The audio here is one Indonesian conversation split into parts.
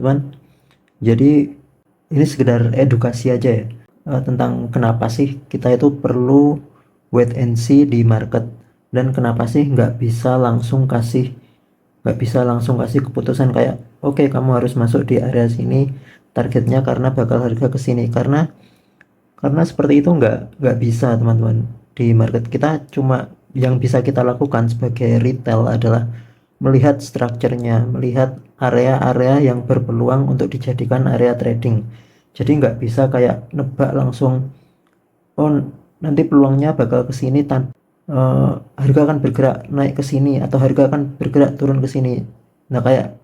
teman-teman. Jadi ini sekedar edukasi aja ya, tentang kenapa sih kita itu perlu wait and see di market, dan kenapa sih nggak bisa langsung kasih keputusan kayak oke, kamu harus masuk di area sini targetnya karena bakal harga ke sini. Karena seperti itu nggak bisa teman-teman. Di market kita cuma yang bisa kita lakukan sebagai retail adalah melihat strukturnya, melihat area-area yang berpeluang untuk dijadikan area trading. Jadi nggak bisa kayak nebak langsung, oh nanti peluangnya bakal ke sini, harga akan bergerak naik ke sini atau harga akan bergerak turun ke sini. Nah, kayak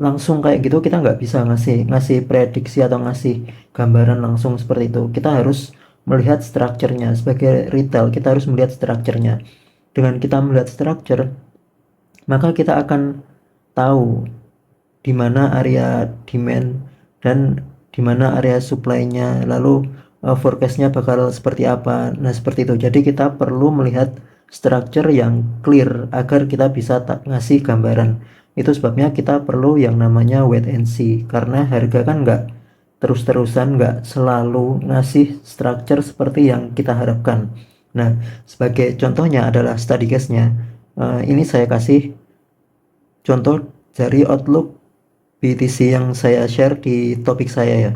langsung kayak gitu kita nggak bisa ngasih ngasih prediksi atau ngasih gambaran langsung seperti itu. Kita harus melihat strukturnya. Sebagai retail kita harus melihat strukturnya. Dengan kita melihat struktur, maka kita akan tahu di mana area demand dan di mana area supply-nya, lalu forecast-nya bakal seperti apa. Nah, seperti itu. Jadi kita perlu melihat structure yang clear agar kita bisa ngasih gambaran. Itu sebabnya kita perlu yang namanya wait and see, karena harga kan nggak terus-terusan, nggak selalu ngasih structure seperti yang kita harapkan. Nah, sebagai contohnya adalah study case-nya. Ini saya kasih contoh dari Outlook BTC yang saya share di topik saya ya.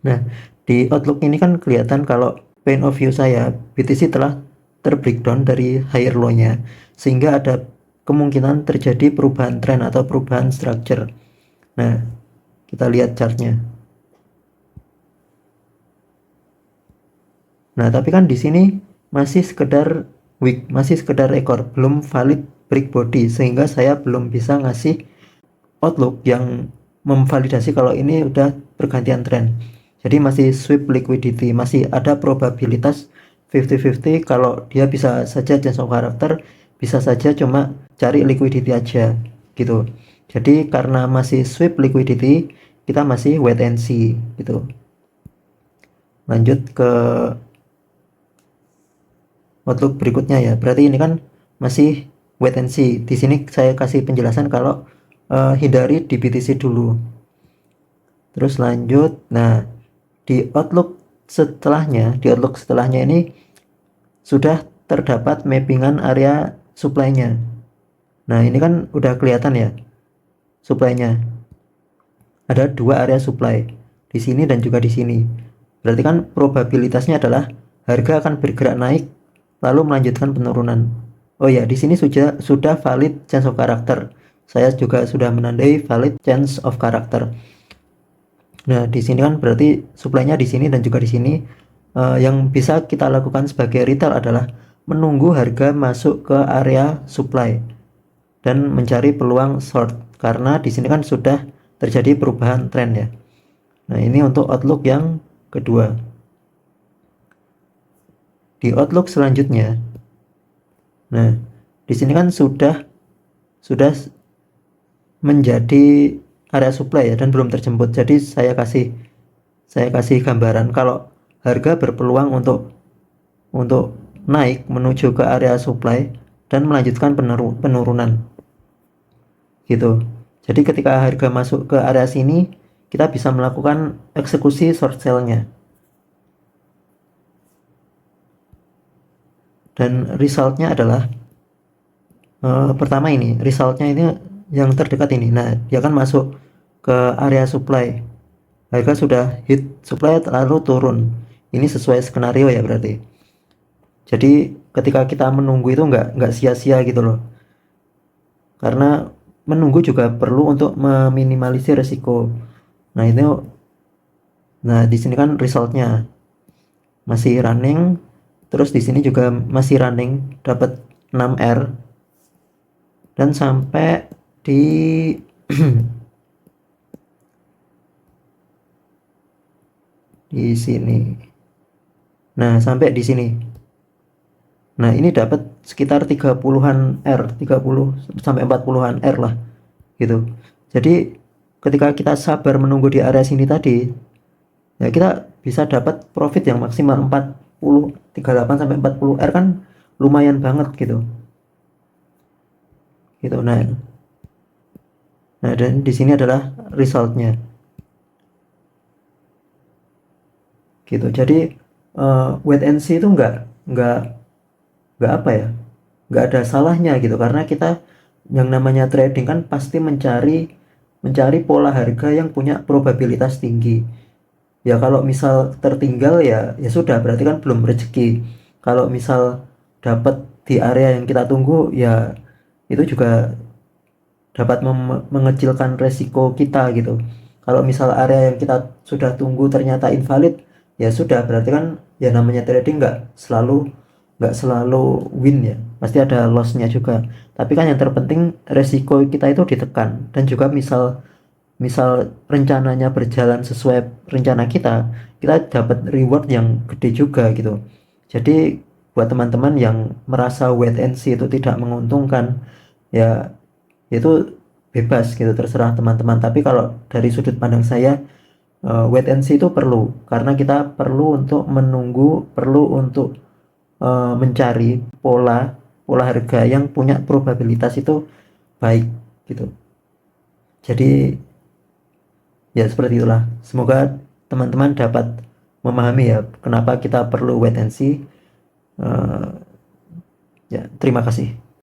Nah, di Outlook ini kan kelihatan kalau pane of view saya, BTC telah terbreakdown dari higher low-nya, sehingga ada kemungkinan terjadi perubahan tren atau perubahan structure. Nah, kita lihat chartnya. Nah, tapi kan di sini masih sekedar wick, masih sekedar ekor, belum valid break body, sehingga saya belum bisa ngasih Outlook yang memvalidasi kalau ini udah pergantian tren. Jadi masih sweep liquidity, masih ada probabilitas 50-50 kalau dia bisa saja change of character, bisa saja cuma cari liquidity aja gitu. Jadi karena masih sweep liquidity, kita masih wait and see gitu. Lanjut ke Outlook berikutnya ya. Berarti ini kan masih wait and see. Di sini saya kasih penjelasan kalau hindari di BTC dulu. Terus lanjut. Nah, di Outlook setelahnya ini sudah terdapat mappingan area supply-nya. Nah, ini kan udah kelihatan ya supply-nya. Ada dua area supply di sini dan juga di sini. Berarti kan probabilitasnya adalah harga akan bergerak naik lalu melanjutkan penurunan. Oh ya, di sini sudah valid change of character. Saya juga sudah menandai valid change of character. Nah, di sini kan berarti supply-nya di sini dan juga di sini. Yang bisa kita lakukan sebagai retail adalah menunggu harga masuk ke area supply dan mencari peluang short, karena di sini kan sudah terjadi perubahan tren ya. Nah, ini untuk outlook yang kedua. Di outlook selanjutnya, nah di sini kan sudah menjadi area supply ya dan belum terjemput. Jadi saya kasih gambaran kalau harga berpeluang untuk naik menuju ke area supply dan melanjutkan penurunan gitu. Jadi ketika harga masuk ke area sini, kita bisa melakukan eksekusi short sale-nya. Dan resultnya adalah pertama ini, resultnya ini yang terdekat ini. Nah, dia kan masuk ke area supply. Harga sudah hit supply lalu turun. Ini sesuai skenario ya berarti. Jadi ketika kita menunggu itu nggak sia-sia gitu loh. Karena menunggu juga perlu untuk meminimalisir resiko. Nah, di sini kan resultnya masih running, terus di sini juga masih running, dapat 6R dan sampai di di sini. Nah, sampai di sini. Nah, ini dapat sekitar 30-an R, 30 sampai 40-an R lah gitu. Jadi ketika kita sabar menunggu di area sini tadi, ya kita bisa dapat profit yang maksimal 38 sampai 40 R, kan lumayan banget gitu. Gitu. Nah, Nah, dan di sini adalah resultnya gitu. Jadi wait and see itu nggak nggak apa ya, nggak ada salahnya gitu, karena kita yang namanya trading kan pasti mencari mencari pola harga yang punya probabilitas tinggi. Ya kalau misal tertinggal ya ya sudah, berarti kan belum rezeki. Kalau misal dapat di area yang kita tunggu ya itu juga dapat mengecilkan resiko kita gitu. Kalau misal area yang kita sudah tunggu ternyata invalid, ya sudah, berarti kan ya namanya trading nggak selalu win ya, pasti ada lossnya juga. Tapi kan yang terpenting resiko kita itu ditekan, dan juga misal misal rencananya berjalan sesuai rencana kita, kita dapat reward yang gede juga gitu. Jadi buat teman-teman yang merasa wait and see itu tidak menguntungkan, ya itu bebas gitu, terserah teman-teman. Tapi kalau dari sudut pandang saya, wait and see itu perlu, karena kita perlu untuk menunggu, perlu untuk mencari pola pola harga yang punya probabilitas itu baik gitu. Jadi ya seperti itulah, semoga teman-teman dapat memahami ya kenapa kita perlu wait and see. Eh, ya terima kasih.